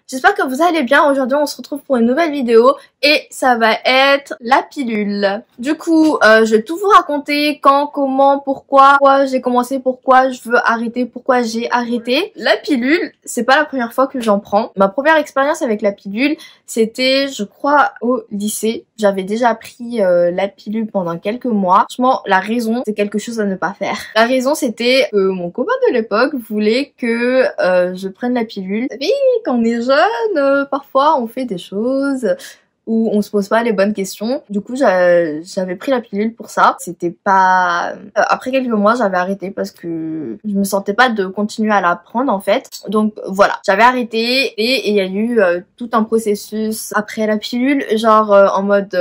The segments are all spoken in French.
j'espère que vous allez bien. Aujourd'hui on se retrouve pour une nouvelle vidéo et ça va être la pilule. Du coup je vais tout vous raconter, quand, comment, pourquoi j'ai commencé, pourquoi je veux arrêter, pourquoi j'ai arrêté. La pilule, c'est pas la première fois que j'en prends. Ma première expérience avec la pilule, c'était je crois au lycée. J'avais déjà pris la pilule pendant quelques mois. Franchement, la raison, c'est quelque chose à ne pas faire. La raison, c'était que mon copain de l'époque voulait que je prenne la pilule. Vous savez, quand on est jeune, parfois on fait des choses où on se pose pas les bonnes questions. Du coup, j'avais pris la pilule pour ça. C'était pas... Après quelques mois, j'avais arrêté parce que je me sentais pas de continuer à la prendre en fait. Donc voilà, j'avais arrêté et il y a eu tout un processus après la pilule, genre en mode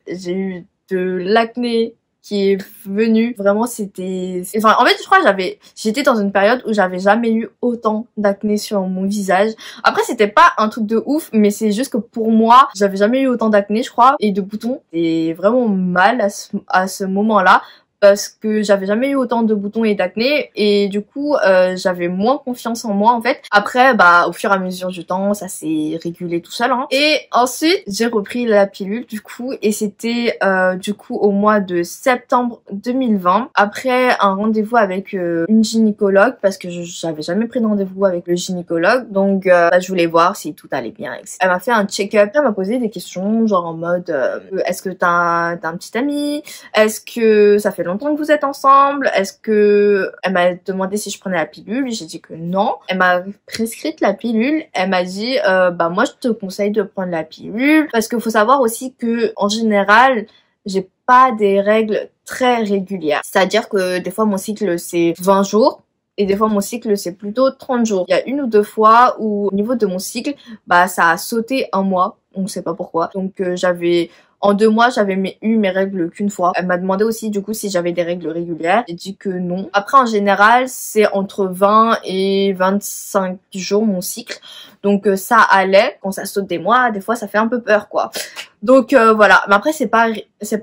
j'ai eu de l'acné qui est venu. Vraiment, c'était... Enfin, en fait, je crois que j'étais dans une période où j'avais jamais eu autant d'acné sur mon visage. Après, c'était pas un truc de ouf, mais c'est juste que pour moi, j'avais jamais eu autant d'acné, je crois, et de boutons. Et vraiment mal à ce moment-là, parce que j'avais jamais eu autant de boutons et d'acné, et du coup j'avais moins confiance en moi en fait. Après au fur et à mesure du temps ça s'est régulé tout seul hein. Et ensuite j'ai repris la pilule du coup, et c'était du coup au mois de septembre 2020, après un rendez-vous avec une gynécologue, parce que j'avais jamais pris de rendez-vous avec le gynécologue, donc je voulais voir si tout allait bien, etc. Elle m'a fait un check-up, elle m'a posé des questions genre en mode est-ce que t'as un petit ami, est-ce que ça fait longtemps que vous êtes ensemble, est-ce que... Elle m'a demandé si je prenais la pilule, j'ai dit que non. Elle m'a prescrite la pilule, elle m'a dit moi je te conseille de prendre la pilule, parce qu'il faut savoir aussi que en général j'ai pas des règles très régulières, c'est-à-dire que des fois mon cycle c'est 20 jours et des fois mon cycle c'est plutôt 30 jours. Il y a une ou deux fois où au niveau de mon cycle ça a sauté un mois, on sait pas pourquoi, donc en 2 mois, j'avais eu mes règles qu'une fois. Elle m'a demandé aussi du coup si j'avais des règles régulières. J'ai dit que non. Après en général, c'est entre 20 et 25 jours mon cycle. Donc ça allait. Quand ça saute des mois, des fois ça fait un peu peur quoi. Donc voilà. Mais après c'est pas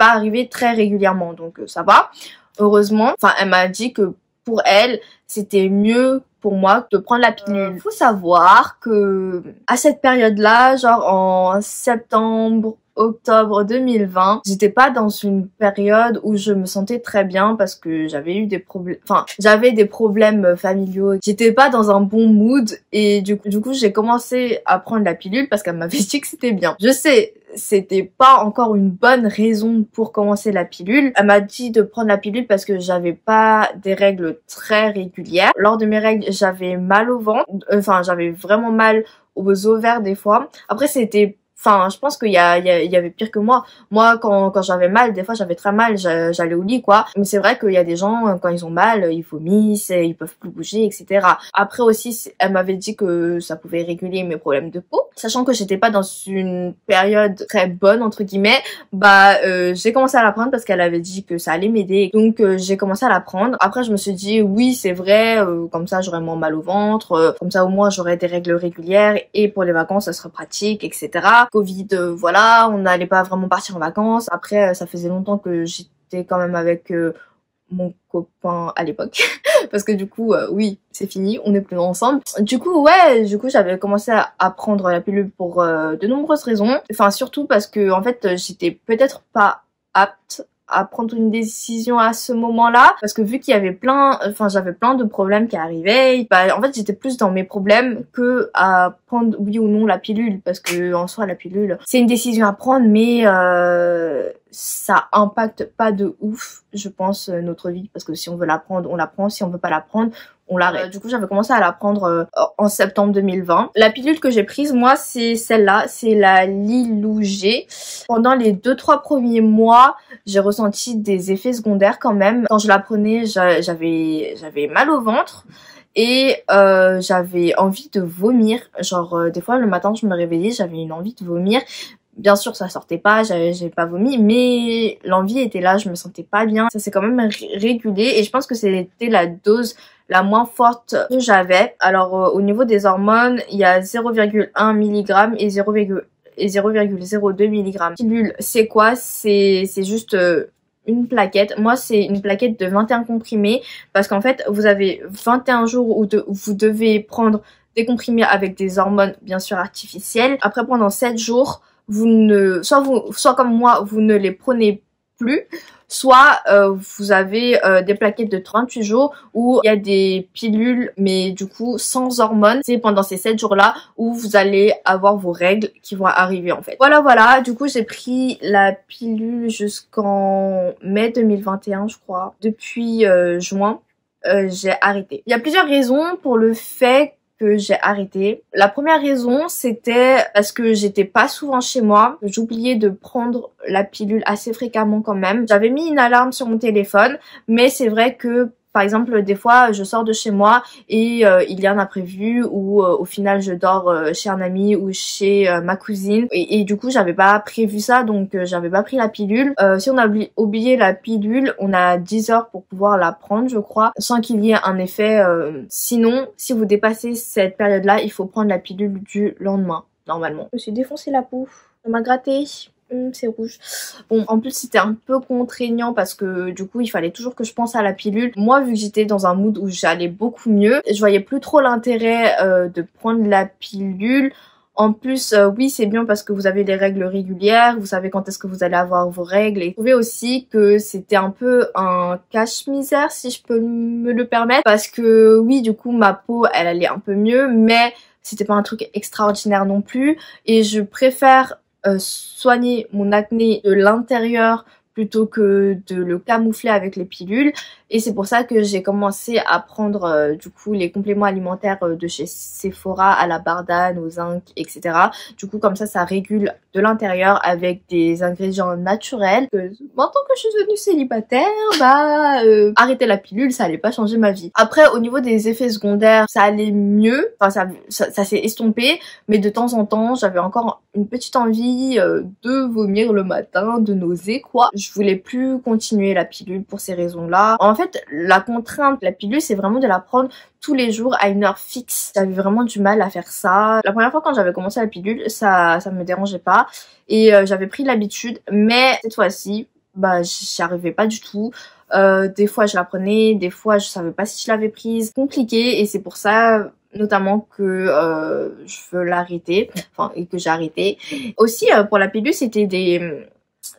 arrivé très régulièrement. Donc ça va. Heureusement. Enfin elle m'a dit que pour elle, c'était mieux pour moi de prendre la pilule. Faut savoir que à cette période-là, genre en septembre, octobre 2020, j'étais pas dans une période où je me sentais très bien parce que j'avais eu des problèmes, j'avais des problèmes familiaux. J'étais pas dans un bon mood et du coup j'ai commencé à prendre la pilule parce qu'elle m'avait dit que c'était bien. Je sais, c'était pas encore une bonne raison pour commencer la pilule. Elle m'a dit de prendre la pilule parce que j'avais pas des règles très régulières. Lors de mes règles, j'avais mal au ventre, j'avais vraiment mal aux ovaires des fois. Après je pense qu'il y avait pire que moi. Moi, quand j'avais mal, des fois j'avais très mal, j'allais au lit quoi. Mais c'est vrai qu'il y a des gens, quand ils ont mal, ils vomissent, ils peuvent plus bouger, etc. Après aussi, elle m'avait dit que ça pouvait réguler mes problèmes de peau. Sachant que j'étais pas dans une période très bonne, entre guillemets, j'ai commencé à la prendre parce qu'elle avait dit que ça allait m'aider. Donc j'ai commencé à la prendre. Après je me suis dit, oui c'est vrai, comme ça j'aurais moins mal au ventre, comme ça au moins j'aurais des règles régulières et pour les vacances ça serait pratique, etc. Covid, voilà, on n'allait pas vraiment partir en vacances. Après, ça faisait longtemps que j'étais quand même avec mon copain à l'époque. Parce que du coup, oui, c'est fini, on n'est plus ensemble. Du coup, j'avais commencé à prendre la pilule pour de nombreuses raisons. Enfin, surtout parce que, en fait, j'étais peut-être pas apte à prendre une décision à ce moment-là, parce que vu qu'il y avait j'avais plein de problèmes qui arrivaient, en fait j'étais plus dans mes problèmes que à prendre oui ou non la pilule, parce que en soi la pilule c'est une décision à prendre, mais ça impacte pas de ouf je pense notre vie, parce que si on veut la prendre on la prend, si on veut pas la prendre on l'arrête. Du coup j'avais commencé à la prendre en septembre 2020. La pilule que j'ai prise moi c'est celle-là, c'est la Lilou-G. Pendant les 2-3 premiers mois j'ai ressenti des effets secondaires quand même. Quand je la prenais j'avais mal au ventre et j'avais envie de vomir, genre des fois le matin je me réveillais, j'avais une envie de vomir. Bien sûr ça sortait pas, j'ai pas vomi, mais l'envie était là, je me sentais pas bien. Ça s'est quand même régulé et je pense que c'était la dose la moins forte que j'avais. Alors au niveau des hormones, il y a 0,1 mg et 0,02 mg. Pilule, c'est quoi? C'est juste une plaquette. Moi, c'est une plaquette de 21 comprimés parce qu'en fait, vous avez 21 jours où vous devez prendre des comprimés avec des hormones bien sûr artificielles. Après pendant 7 jours, vous ne, soit comme moi, vous ne les prenez plus, soit vous avez des plaquettes de 38 jours où il y a des pilules mais du coup sans hormones. C'est pendant ces 7 jours là où vous allez avoir vos règles qui vont arriver en fait. Voilà, du coup j'ai pris la pilule jusqu'en mai 2021 je crois. Depuis juin j'ai arrêté. Il y a plusieurs raisons pour le fait que j'ai arrêté. La première raison, c'était parce que j'étais pas souvent chez moi. J'oubliais de prendre la pilule assez fréquemment quand même. J'avais mis une alarme sur mon téléphone, mais c'est vrai que par exemple, des fois, je sors de chez moi et il y a un imprévu ou au final, je dors chez un ami ou chez ma cousine. Et du coup, j'avais pas prévu ça, donc j'avais pas pris la pilule. Si on a oublié la pilule, on a 10 heures pour pouvoir la prendre, je crois, sans qu'il y ait un effet. Sinon, si vous dépassez cette période-là, il faut prendre la pilule du lendemain, normalement. Je me suis défoncé la peau. Ça m'a gratté. C'est rouge. Bon, en plus c'était un peu contraignant parce que du coup il fallait toujours que je pense à la pilule. Moi vu que j'étais dans un mood où j'allais beaucoup mieux, je voyais plus trop l'intérêt de prendre la pilule. En plus, oui, c'est bien parce que vous avez les règles régulières, vous savez quand est-ce que vous allez avoir vos règles. Et je trouvais aussi que c'était un peu un cache-misère, si je peux me le permettre. Parce que oui, du coup, ma peau, elle allait un peu mieux, mais c'était pas un truc extraordinaire non plus. Et je préfère soigner mon acné de l'intérieur plutôt que de le camoufler avec les pilules. Et c'est pour ça que j'ai commencé à prendre du coup les compléments alimentaires de chez Sephora à la bardane, au zinc, etc. Du coup comme ça régule de l'intérieur avec des ingrédients naturels. Maintenant que je suis devenue célibataire, arrêter la pilule ça allait pas changer ma vie. Après au niveau des effets secondaires ça allait mieux, enfin ça s'est estompé, mais de temps en temps j'avais encore une petite envie de vomir le matin, de nausées quoi. Je voulais plus continuer la pilule pour ces raisons-là. En fait, la contrainte, la pilule, c'est vraiment de la prendre tous les jours à une heure fixe. J'avais vraiment du mal à faire ça. La première fois quand j'avais commencé la pilule, ça me dérangeait pas et j'avais pris l'habitude, mais cette fois-ci, j'y arrivais pas du tout. Des fois je la prenais, des fois je savais pas si je l'avais prise. Compliqué et c'est pour ça notamment que je veux l'arrêter, enfin et que j'ai arrêté. Aussi pour la pilule, c'était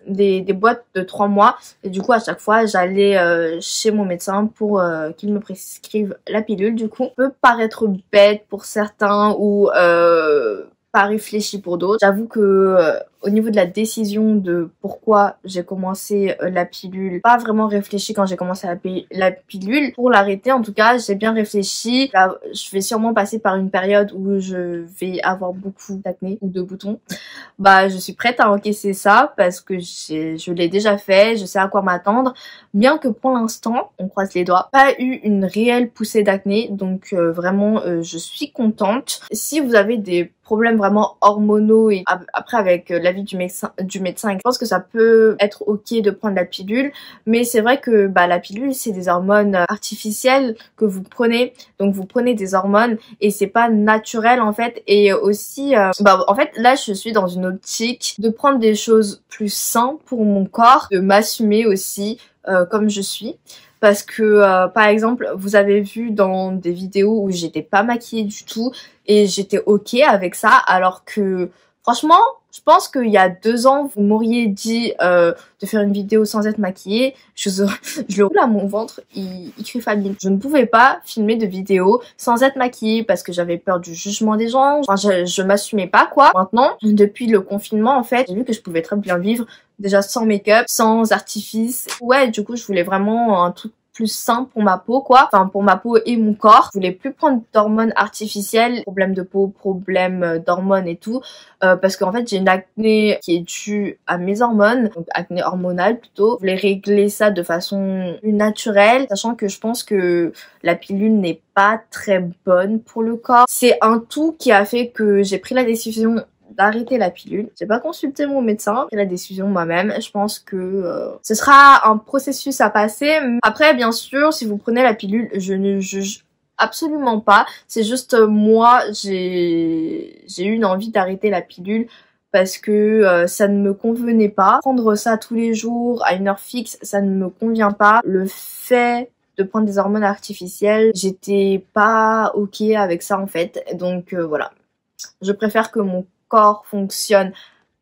des boîtes de 3 mois et du coup à chaque fois j'allais chez mon médecin pour qu'il me prescrive la pilule. Du coup peut paraître bête pour certains ou pas réfléchi pour d'autres. J'avoue que au niveau de la décision de pourquoi j'ai commencé la pilule, pas vraiment réfléchi quand j'ai commencé la pilule. Pour l'arrêter en tout cas, j'ai bien réfléchi. Là, je vais sûrement passer par une période où je vais avoir beaucoup d'acné ou de boutons. Je suis prête à encaisser ça parce que je l'ai déjà fait, je sais à quoi m'attendre. Bien que pour l'instant, on croise les doigts, pas eu une réelle poussée d'acné, donc vraiment je suis contente. Si vous avez des problèmes vraiment hormonaux et après avec l'avis du médecin, je pense que ça peut être ok de prendre la pilule, mais c'est vrai que la pilule c'est des hormones artificielles que vous prenez, donc vous prenez des hormones et c'est pas naturel en fait. Et aussi en fait là je suis dans une optique de prendre des choses plus saines pour mon corps, de m'assumer aussi comme je suis. Parce que par exemple vous avez vu dans des vidéos où j'étais pas maquillée du tout et j'étais ok avec ça, alors que franchement je pense qu'il y a 2 ans vous m'auriez dit de faire une vidéo sans être maquillée, je le roule à mon ventre, il crie famine. Je ne pouvais pas filmer de vidéo sans être maquillée parce que j'avais peur du jugement des gens, enfin je m'assumais pas quoi. Maintenant depuis le confinement en fait j'ai vu que je pouvais très bien vivre déjà sans make-up, sans artifice. Ouais, du coup je voulais vraiment un truc plus sain pour ma peau quoi, enfin pour ma peau et mon corps. Je voulais plus prendre d'hormones artificielles, problème de peau, problème d'hormones et tout, parce qu'en fait j'ai une acné qui est due à mes hormones, donc acné hormonale plutôt. Je voulais régler ça de façon plus naturelle, sachant que je pense que la pilule n'est pas très bonne pour le corps. C'est un tout qui a fait que j'ai pris la décision d'arrêter la pilule. J'ai pas consulté mon médecin, j'ai pris la décision moi-même. Je pense que ce sera un processus à passer. Après, bien sûr, si vous prenez la pilule, je ne juge absolument pas. C'est juste moi, j'ai eu une envie d'arrêter la pilule parce que ça ne me convenait pas. Prendre ça tous les jours à une heure fixe, ça ne me convient pas. Le fait de prendre des hormones artificielles. J'étais pas ok avec ça en fait. Donc voilà. Je préfère que mon corps fonctionne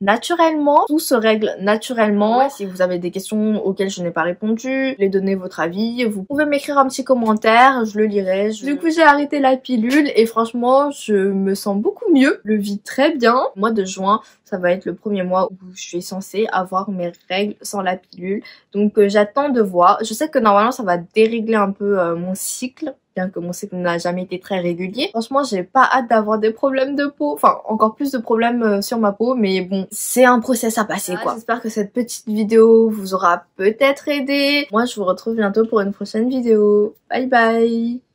naturellement, tout se règle naturellement. Ouais, si vous avez des questions auxquelles je n'ai pas répondu, les donner votre avis, vous pouvez m'écrire un petit commentaire, je le lirai. Du coup j'ai arrêté la pilule et franchement je me sens beaucoup mieux, je le vis très bien. Le mois de juin, ça va être le premier mois où je suis censée avoir mes règles sans la pilule. Donc j'attends de voir. Je sais que normalement ça va dérégler un peu mon cycle, bien que mon cycle n'a jamais été très régulier. Franchement, j'ai pas hâte d'avoir des problèmes de peau, enfin encore plus de problèmes sur ma peau, mais bon, c'est un process à passer quoi. J'espère que cette petite vidéo vous aura peut-être aidé. Moi, je vous retrouve bientôt pour une prochaine vidéo. Bye bye!